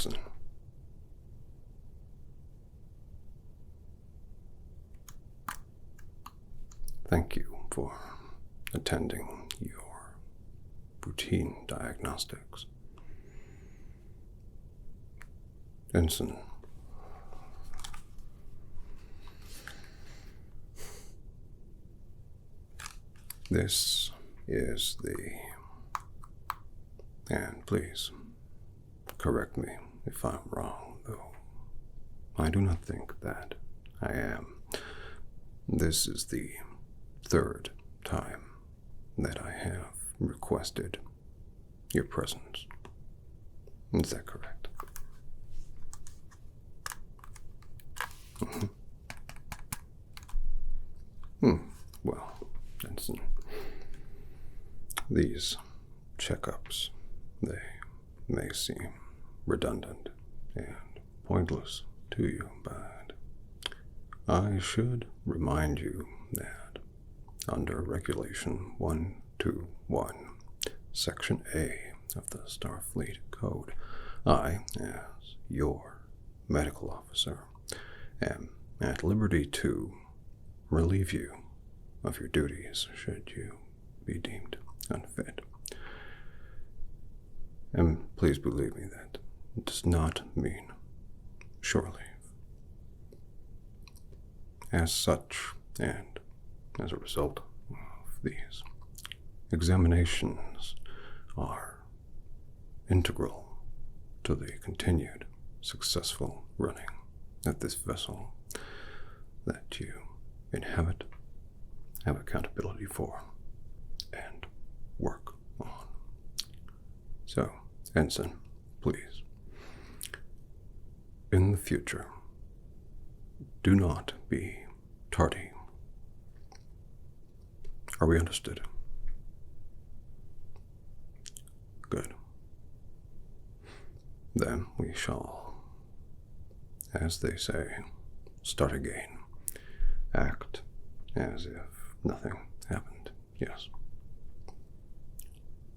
Ensign. Thank you for attending your routine diagnostics. Ensign, this is and please correct me if I'm wrong, though I do not think that I am. This is the third time that I have requested your presence. Is that correct? Well, Ensign, these checkups, they may seem redundant and pointless to you, but I should remind you that under Regulation 121, Section A of the Starfleet Code, I, as your medical officer, am at liberty to relieve you of your duties should you be deemed unfit. And please believe me that it does not mean shore leave. As such, and as a result of these, examinations are integral to the continued successful running of this vessel that you inhabit, have accountability for, and work on. So, Ensign, please, in the future, do not be tardy. Are we understood? Good. Then we shall, as they say, start again. Act as if nothing happened. Yes.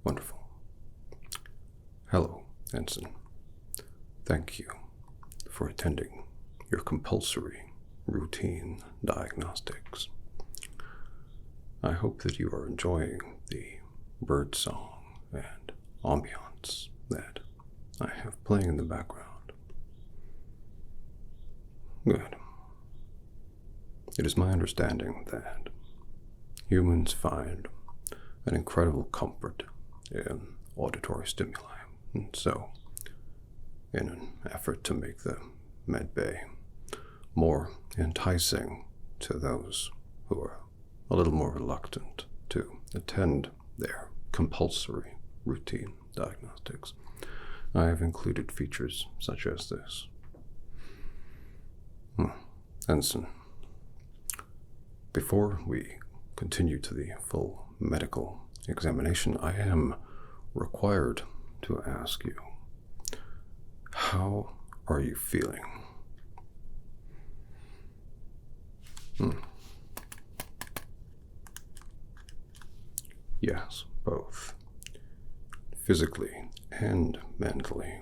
Wonderful. Hello, Ensign. Thank you for attending your compulsory routine diagnostics. I hope that you are enjoying the birdsong and ambiance that I have playing in the background. Good. It is my understanding that humans find an incredible comfort in auditory stimuli, and so, in an effort to make the med bay more enticing to those who are a little more reluctant to attend their compulsory routine diagnostics, I have included features such as this. Ensign, before we continue to the full medical examination, I am required to ask you, how are you feeling? Yes, both. Physically and mentally.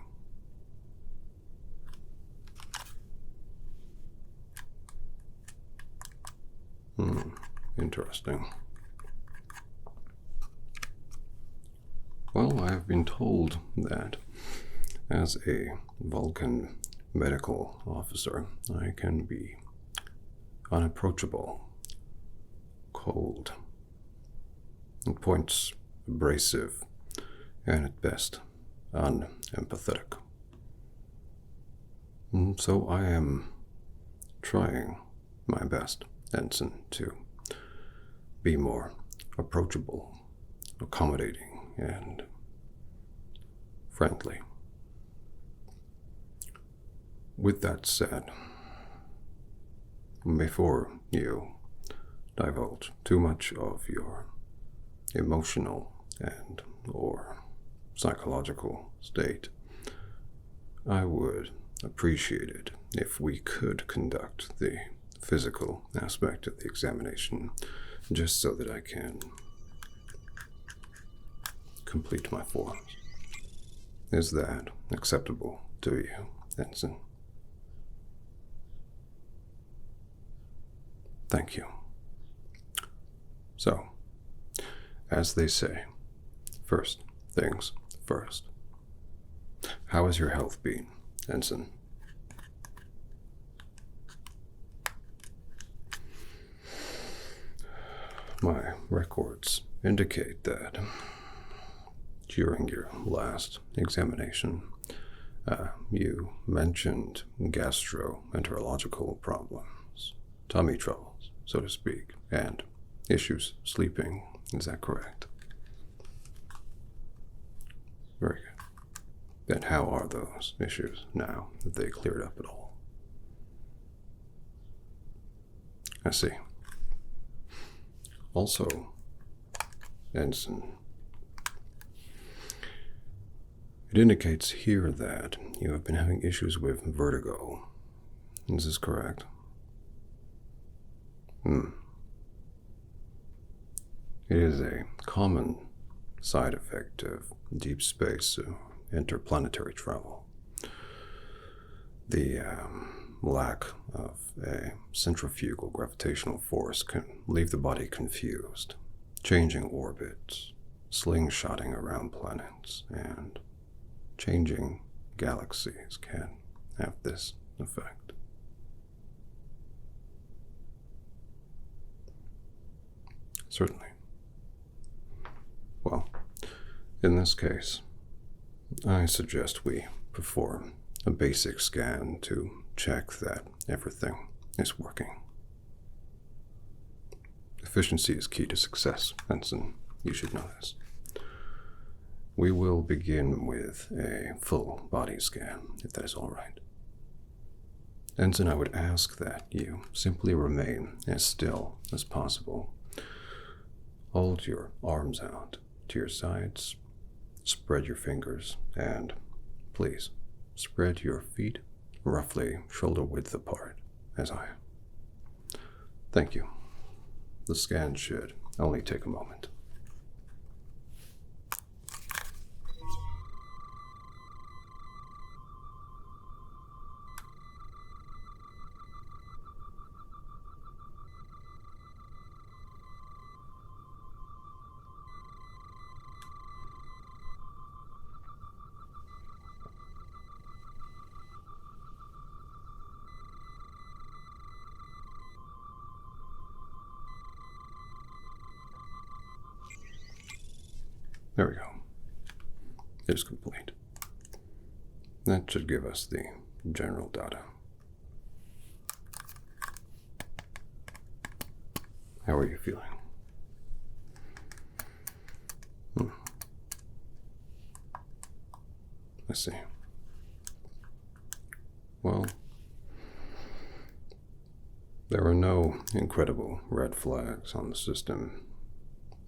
Interesting. Well, I have been told that as a Vulcan medical officer, I can be unapproachable, cold, at points abrasive, and at best unempathetic. So I am trying my best, Ensign, to be more approachable, accommodating, and friendly. With that said, before you divulge too much of your emotional and or psychological state, I would appreciate it if we could conduct the physical aspect of the examination just so that I can complete my forms. Is that acceptable do you, Ensign? Thank you. So, as they say, first things first. How has your health been, Ensign? My records indicate that during your last examination, you mentioned gastroenterological problems, tummy troubles, so to speak, and issues sleeping. Is that correct? Very good. And how are those issues now? Have they cleared up at all? I see. Also, Ensign, it indicates here that you have been having issues with vertigo. Is this correct? It is a common side effect of deep space interplanetary travel. The lack of a centrifugal gravitational force can leave the body confused, changing orbits, slingshotting around planets, and changing galaxies can have this effect. Certainly. Well, in this case, I suggest we perform a basic scan to check that everything is working. Efficiency is key to success, Ensign. You should know this. We will begin with a full body scan, if that is all right. Ensign, I would ask that you simply remain as still as possible. Hold your arms out to your sides, spread your fingers, and please spread your feet roughly shoulder width apart, as I am. Thank you. The scan should only take a moment. There we go. It is complete. That should give us the general data. How are you feeling? I see. Well, there are no incredible red flags on the system.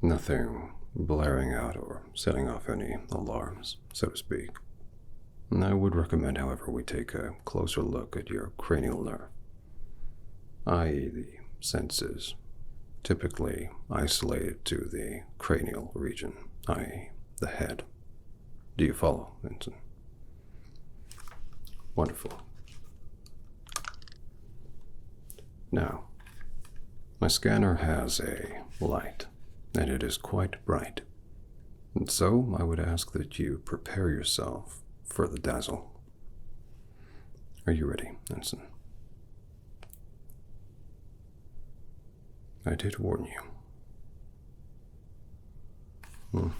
Nothing blaring out or setting off any alarms, so to speak. And I would recommend, however, we take a closer look at your cranial nerve, i.e. the senses, typically isolated to the cranial region, i.e. the head. Do you follow, Vincent? Wonderful. Now, my scanner has a light, and it is quite bright. And so I would ask that you prepare yourself for the dazzle. Are you ready, Ensign? I did warn you.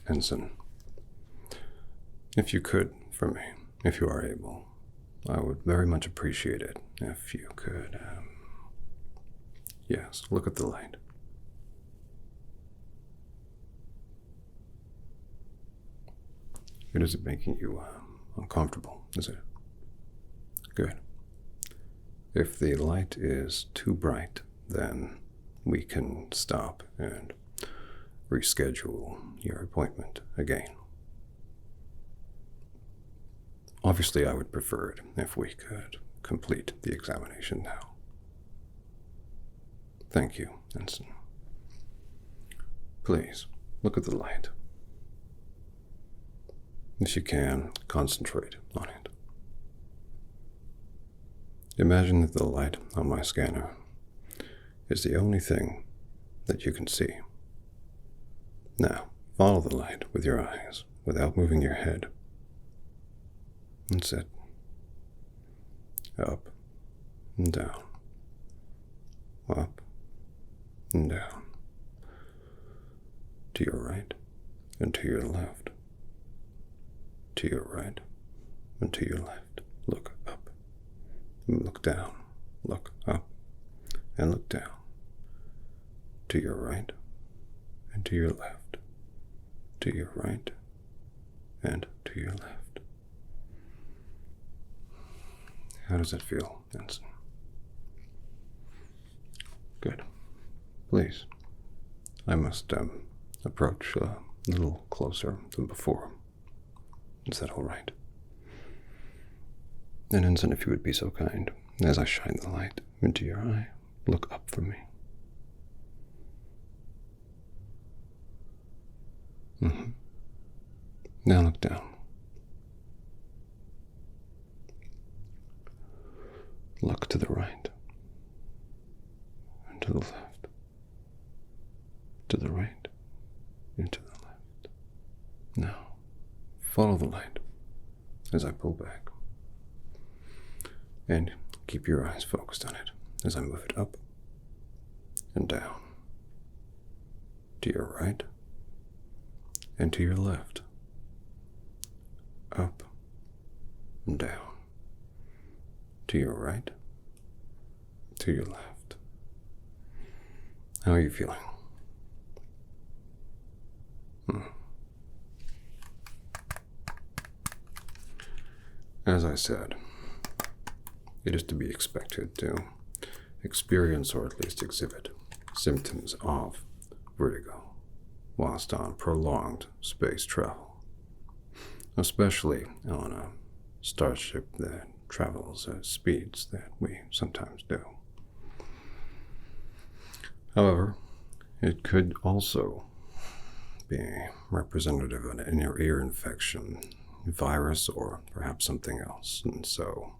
Ensign, if you could, for me, if you are able, I would very much appreciate it if you could, yes, look at the light. It isn't making you uncomfortable, is it? Good. If the light is too bright, then we can stop and reschedule your appointment again. Obviously, I would prefer it if we could complete the examination now. Thank you, Ensign. Please, look at the light. If you can, concentrate on it. Imagine that the light on my scanner is the only thing that you can see. Now, follow the light with your eyes without moving your head. And sit. Up and down. Up and down. To your right and to your left. To your right and to your left. Look up. Look down. Look up and look down. To your right and to your left. To your right and to your left. How does that feel, Ensign? Good. Please, I must approach a little closer than before. Is that all right? And Ensign, if you would be so kind, as I shine the light into your eye, look up for me. Now look down. Look to the right and to the left. To the right and to the left. Now, follow the light as I pull back. And keep your eyes focused on it as I move it up and down. To your right and to your left. Up and down. To your right, to your left. How are you feeling? As I said, it is to be expected to experience or at least exhibit symptoms of vertigo whilst on prolonged space travel, especially on a starship that travels at speeds that we sometimes do. However, it could also be representative of an inner ear infection, virus, or perhaps something else. And so,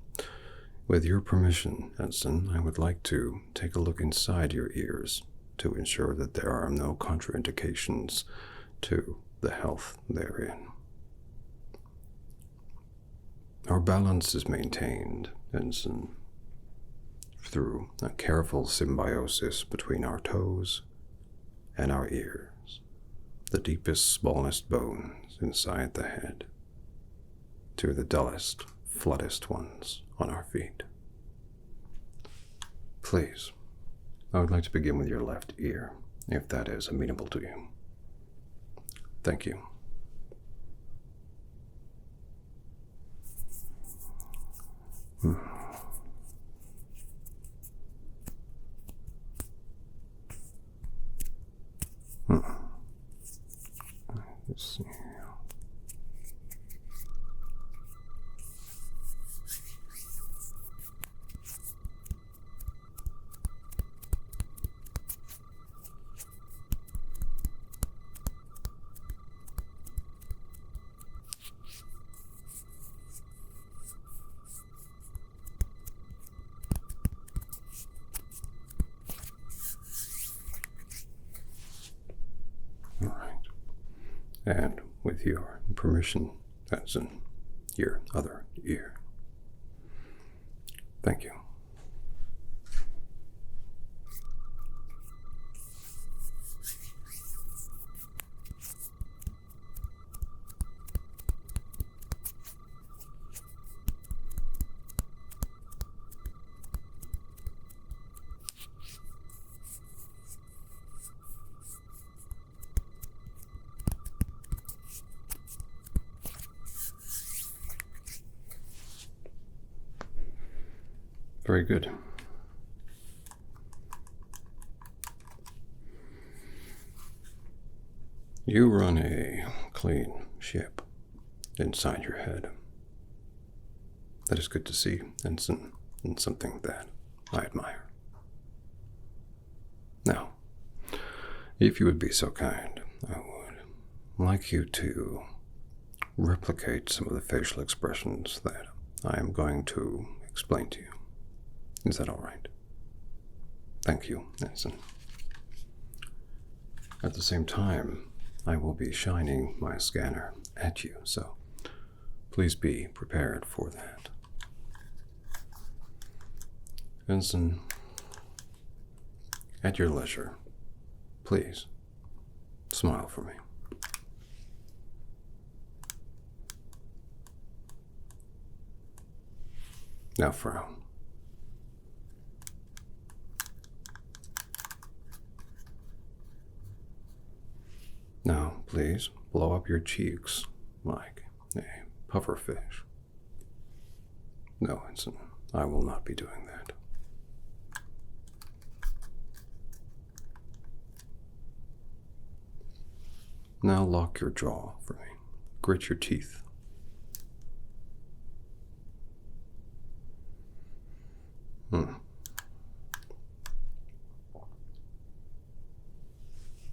with your permission, Ensign, I would like to take a look inside your ears to ensure that there are no contraindications to the health therein. Our balance is maintained, Ensign, through a careful symbiosis between our toes and our ears, the deepest, smallest bones inside the head, to the dullest, flattest ones on our feet. Please, I would like to begin with your left ear, if that is amenable to you. Thank you. Let's see. And with your permission, that's in your other ear. Thank you. Very good. You run a clean ship inside your head. That is good to see, Ensign, and something that I admire. Now, If you would be so kind, I would like you to replicate some of the facial expressions that I am going to explain to you. Is that all right? Thank you, Ensign. At the same time, I will be shining my scanner at you, so please be prepared for that. Ensign, at your leisure, please smile for me. Now frown. Now, please blow up your cheeks like a pufferfish. No, Ensign, I will not be doing that. Now lock your jaw for me. Grit your teeth.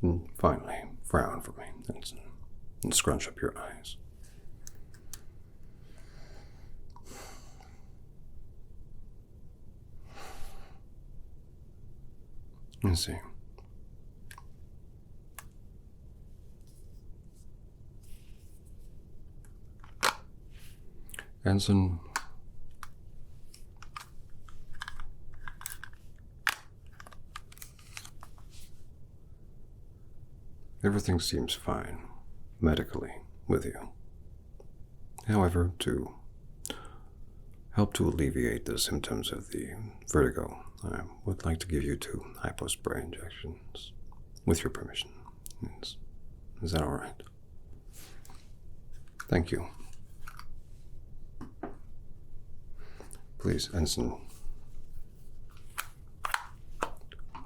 And finally, frown for me, Ensign, and scrunch up your eyes. Let's see. Ensign, everything seems fine medically with you. However, to help to alleviate the symptoms of the vertigo, I would like to give you 2 hypospray injections with your permission. Is that all right? Thank you. Please, Ensign,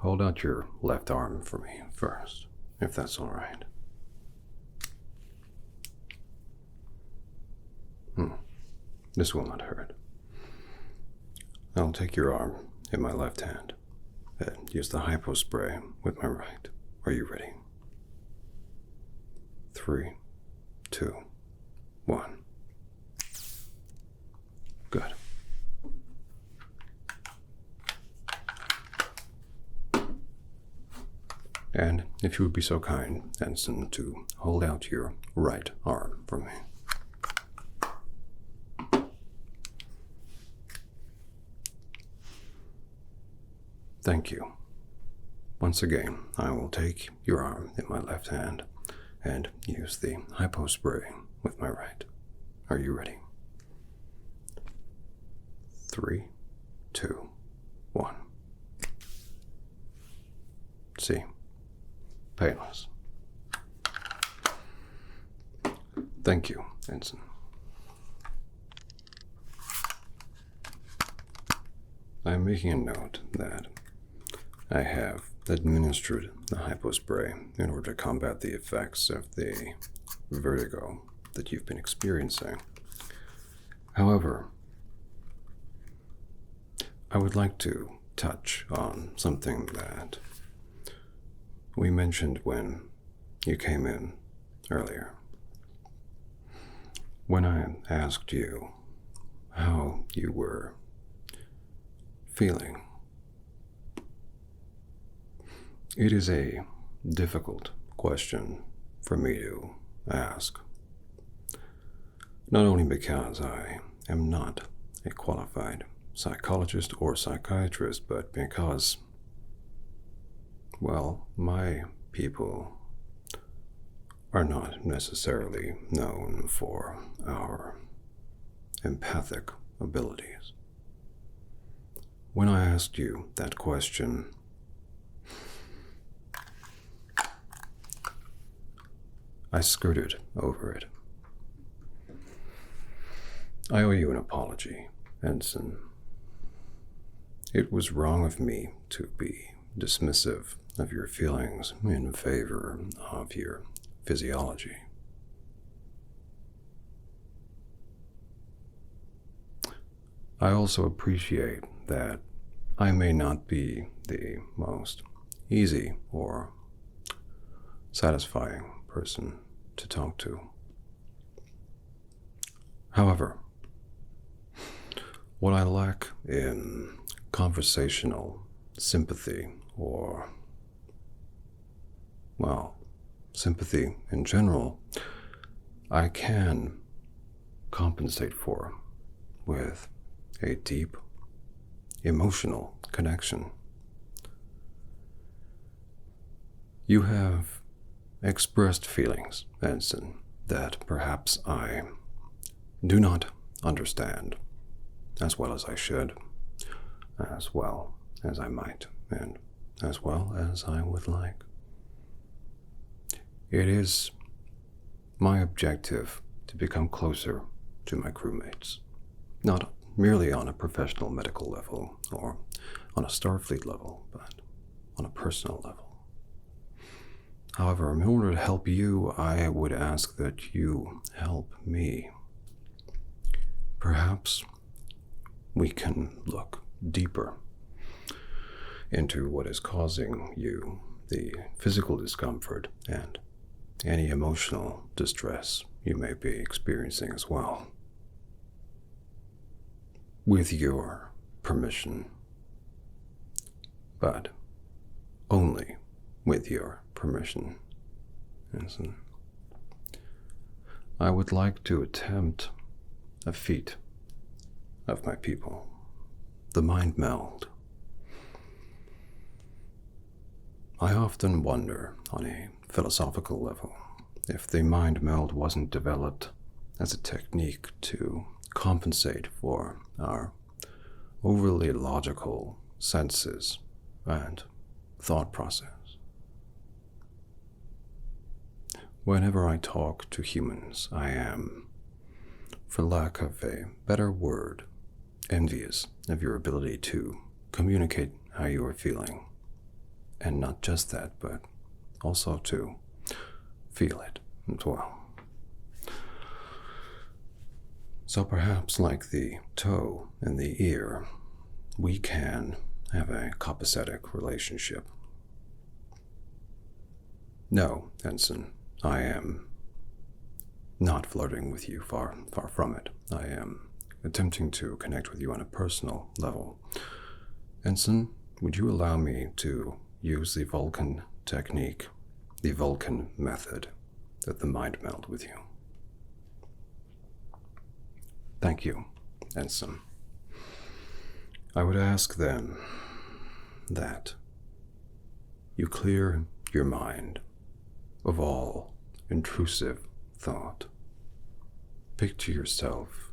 hold out your left arm for me first, if that's all right. This will not hurt. I'll take your arm in my left hand and use the hypospray with my right. Are you ready? 3, 2, 1. Good. And if you would be so kind, Ensign, to hold out your right arm for me. Thank you. Once again, I will take your arm in my left hand and use the hypospray with my right. Are you ready? 3, 2, 1. See? Painless. Thank you, Ensign. I'm making a note that I have administered the hypospray in order to combat the effects of the vertigo that you've been experiencing. However, I would like to touch on something that we mentioned when you came in earlier. When I asked you how you were feeling, it is a difficult question for me to ask, not only because I am not a qualified psychologist or psychiatrist, but because, well, my people are not necessarily known for our empathic abilities. When I asked you that question, I skirted over it. I owe you an apology, Ensign. It was wrong of me to be dismissive of your feelings in favor of your physiology. I also appreciate that I may not be the most easy or satisfying person to talk to. However, what I lack in conversational sympathy, or, well, sympathy in general, I can compensate for with a deep emotional connection. You have expressed feelings, Ensign, that perhaps I do not understand as well as I should, as well as I might, and as well as I would like. It is my objective to become closer to my crewmates, not merely on a professional medical level or on a Starfleet level, but on a personal level. However, in order to help you, I would ask that you help me. Perhaps we can look deeper into what is causing you the physical discomfort and any emotional distress you may be experiencing as well. With your permission, but only with your permission, Ensign. I would like to attempt a feat of my people, the mind meld. I often wonder, on a philosophical level, if the mind meld wasn't developed as a technique to compensate for our overly logical senses and thought process. Whenever I talk to humans, I am, for lack of a better word, envious of your ability to communicate how you are feeling. And not just that, but also to feel it as well. So perhaps like the toe and the ear, we can have a copacetic relationship. No, Ensign, I am not flirting with you, far from it. I am attempting to connect with you on a personal level. Ensign, would you allow me to use the Vulcan technique, the Vulcan method, at the mind meld with you? Thank you, Ensign. I would ask then that you clear your mind of all intrusive thought. Picture yourself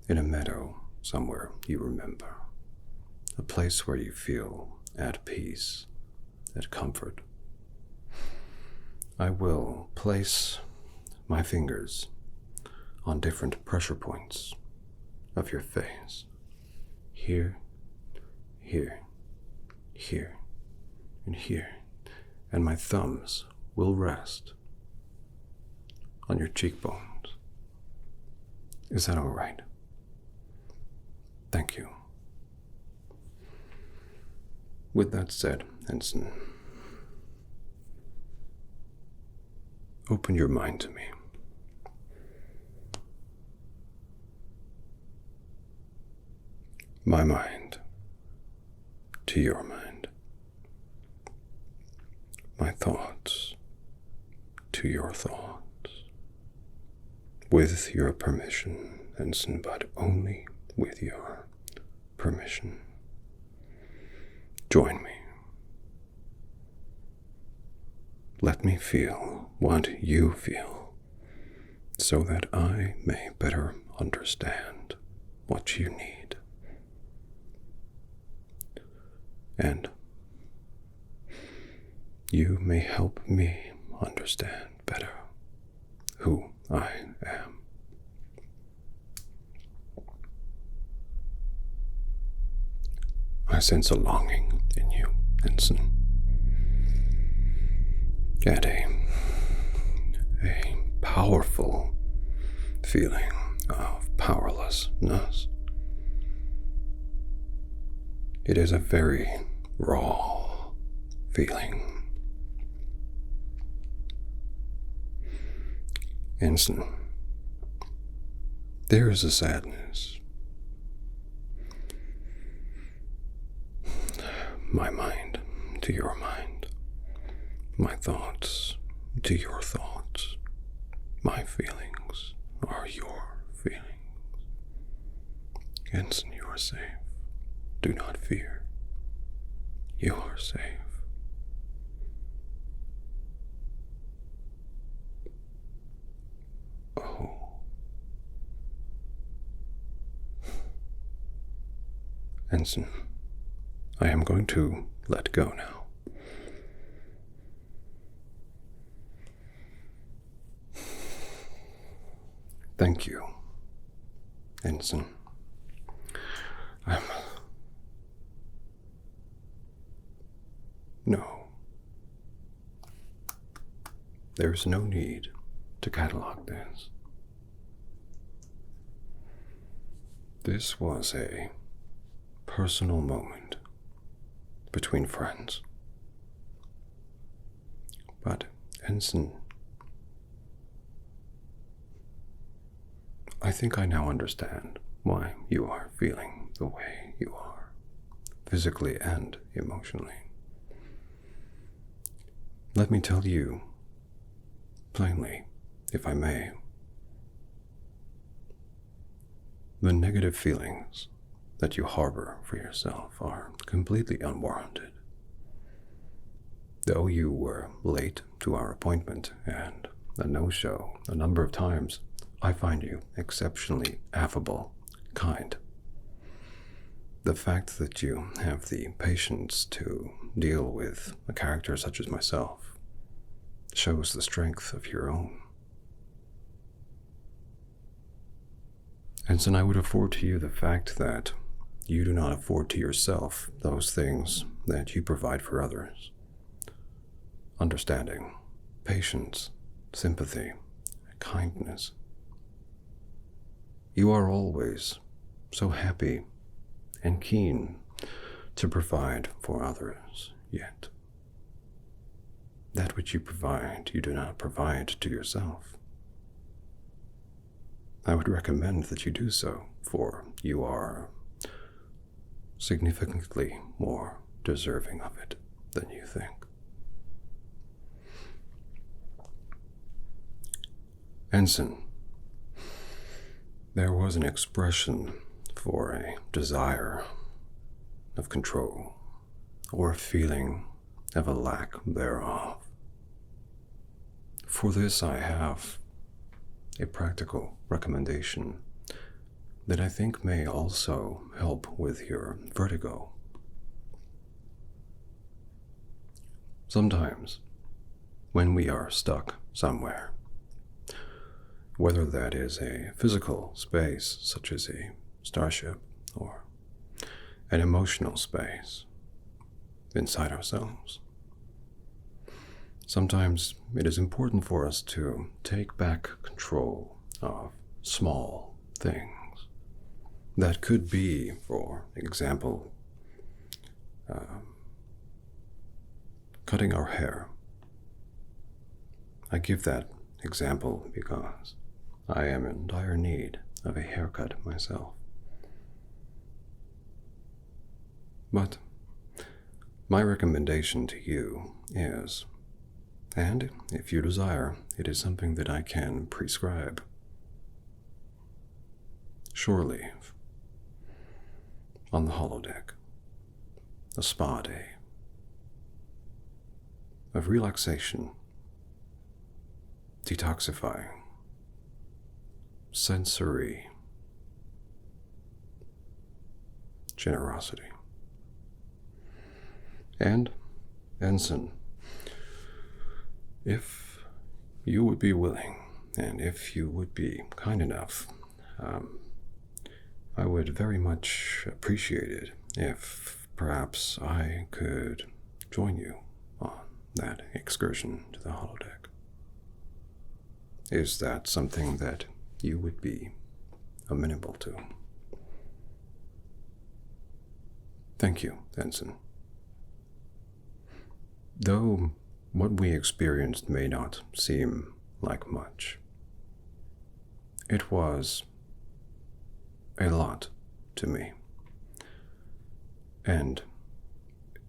in a meadow somewhere you remember, a place where you feel at peace, at comfort. I will place my fingers on different pressure points of your face. Here, here, here, and here. And my thumbs will rest on your cheekbones. Is that all right? Thank you. With that said, Ensign, open your mind to me. My mind to your mind. My thoughts to your thoughts. With your permission, Ensign, but only with your permission. Join me. Let me feel what you feel, so that I may better understand what you need. And you may help me understand better who I am. I sense a longing in you, Ensign, and a powerful feeling of powerlessness. It is a very raw feeling. Ensign, there is a sadness. My mind to your mind, my thoughts to your thoughts, my feelings are your feelings. Ensign, you are safe. Do not fear. You are safe. Oh. Ensign, I am going to let go now. Thank you, Ensign. No. There's no need to catalog this. This was a personal moment between friends. But, Ensign, I think I now understand why you are feeling the way you are, physically and emotionally. Let me tell you plainly, if I may, the negative feelings that you harbor for yourself are completely unwarranted. Though you were late to our appointment and a no-show a number of times, I find you exceptionally affable, kind. The fact that you have the patience to deal with a character such as myself shows the strength of your own. And so I would afford to you the fact that you do not afford to yourself those things that you provide for others. Understanding, patience, sympathy, kindness. You are always so happy and keen to provide for others, yet that which you provide, you do not provide to yourself. I would recommend that you do so, for you are significantly more deserving of it than you think. Ensign, there was an expression for a desire of control, or a feeling of a lack thereof. For this I have a practical recommendation that I think may also help with your vertigo. Sometimes, when we are stuck somewhere, whether that is a physical space such as a starship or an emotional space inside ourselves, sometimes it is important for us to take back control of small things. That could be, for example, cutting our hair. I give that example because I am in dire need of a haircut myself. But my recommendation to you is, and if you desire, it is something that I can prescribe, shore leave on the holodeck, a spa day of relaxation, detoxifying, sensory generosity. And, Ensign, if you would be willing, and if you would be kind enough, I would very much appreciate it if perhaps I could join you on that excursion to the holodeck. Is that something that you would be amenable to? Thank you, Ensign. Though what we experienced may not seem like much, It was a lot to me, and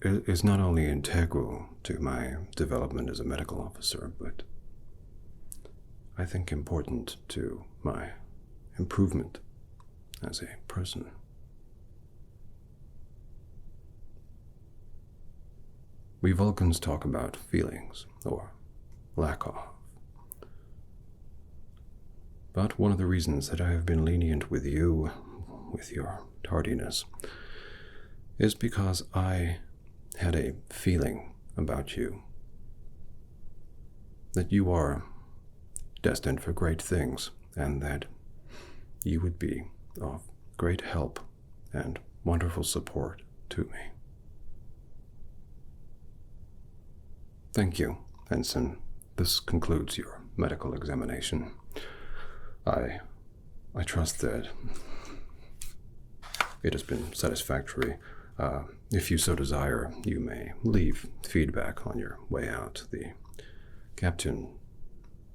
it is not only integral to my development as a medical officer, but I think important to my improvement as a person. We Vulcans talk about feelings, or lack of. But one of the reasons that I have been lenient with you, with your tardiness, is because I had a feeling about you that you are destined for great things, and that you would be of great help and wonderful support to me. Thank you, Ensign. This concludes your medical examination. I trust that it has been satisfactory. If you so desire, you may leave feedback on your way out. The captain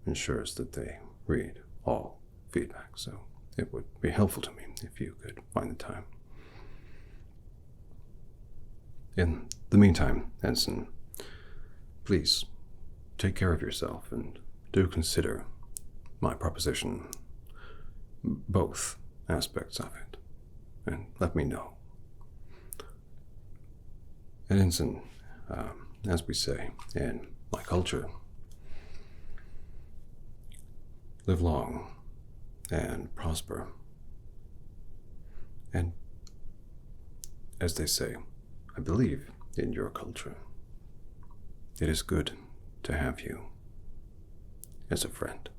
ensures that they read all feedback, so it would be helpful to me if you could find the time. In the meantime, Ensign, please take care of yourself and do consider my proposition, both aspects of it, and let me know. And Ensign, as we say in my culture, live long and prosper. And as they say, I believe in your culture, it is good to have you as a friend.